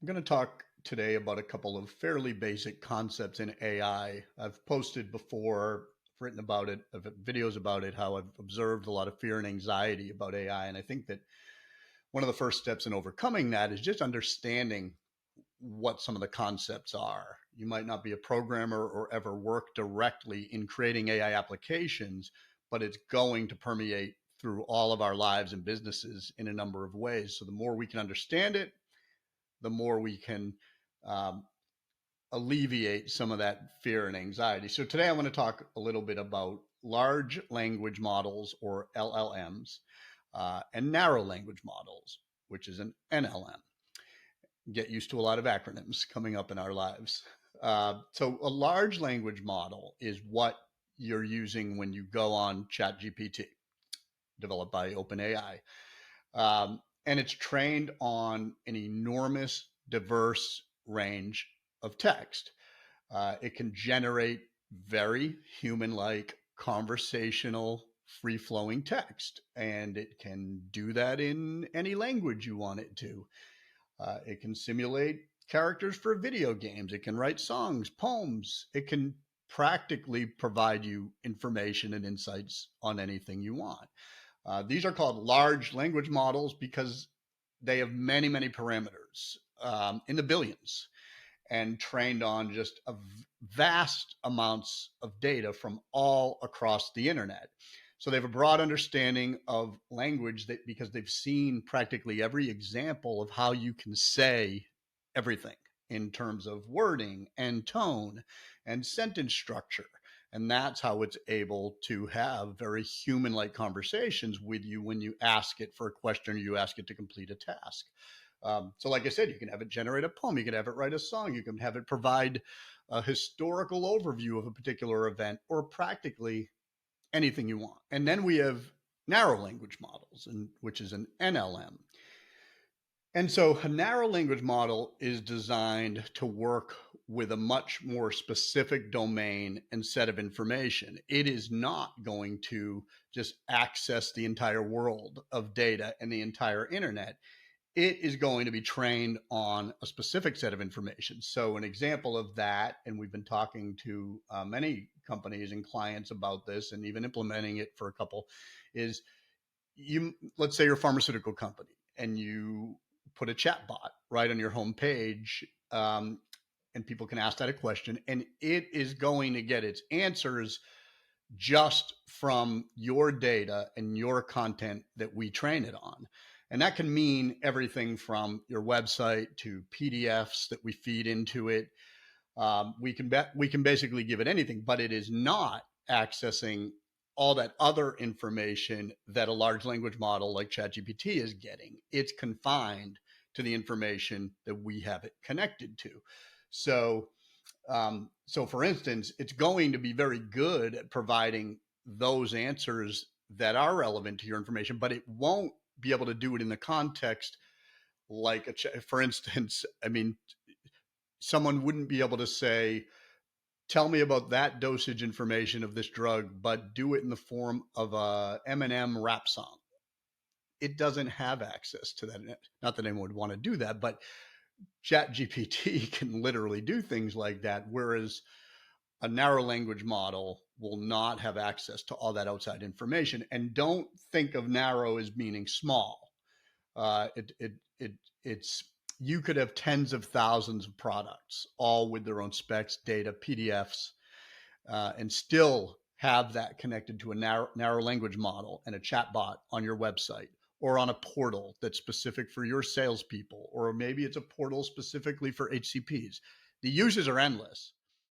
I'm going to talk today about a couple of fairly basic concepts in AI. I've posted before, I've written about it, I've videos about it, how I've observed a lot of fear and anxiety about AI. And I think that one of the first steps in overcoming that is just understanding what some of the concepts are. You might not be a programmer or ever work directly in creating AI applications, but it's going to permeate through all of our lives and businesses in a number of ways. So the more we can understand it, the more we can um, alleviate some of that fear and anxiety. So today I want to talk a little bit about large language models, or LLMs, and narrow language models, which is an NLM. Get used to a lot of acronyms coming up in our lives. So a large language model is what you're using when you go on ChatGPT, developed by OpenAI. And it's trained on an enormous, diverse range of text. It can generate very human like, conversational, free flowing text, and it can do that in any language you want it to. It can simulate characters for video games, it can write songs, poems, it can practically provide you information and insights on anything you want. These are called large language models because they have many, many parameters in the billions and trained on just vast amounts of data from all across the internet. So they have a broad understanding of language that because they've seen practically every example of how you can say everything in terms of wording and tone and sentence structure. And that's how it's able to have very human like conversations with you when you ask it for a question or you ask it to complete a task. So like I said, you can have it generate a poem, you can have it write a song, you can have it provide a historical overview of a particular event, or practically anything you want. And then we have narrow language models, which is an NLM. And so a narrow language model is designed to work with a much more specific domain and set of information. It is not going to just access the entire world of data and the entire internet. It is going to be trained on a specific set of information. So an example of that, and we've been talking to many companies and clients about this and even implementing it for a couple, is let's say you're a pharmaceutical company and you put a chat bot right on your homepage, and people can ask that a question, and it is going to get its answers just from your data and your content that we train it on. And that can mean everything from your website to PDFs that we feed into it. We can basically give it anything, but it is not accessing all that other information that a large language model like ChatGPT is getting. It's confined to the information that we have it connected to. So for instance, it's going to be very good at providing those answers that are relevant to your information, but it won't be able to do it in the context like for instance, I mean, someone wouldn't be able to say, tell me about that dosage information of this drug, but do it in the form of a Eminem rap song. It doesn't have access to that. Not that anyone would want to do that, but ChatGPT can literally do things like that, whereas a narrow language model will not have access to all that outside information. And don't think of narrow as meaning small. It's you could have tens of thousands of products, all with their own specs, data, PDFs, and still have that connected to a narrow language model and a chatbot on your website, or on a portal that's specific for your salespeople, or maybe it's a portal specifically for HCPs. The uses are endless.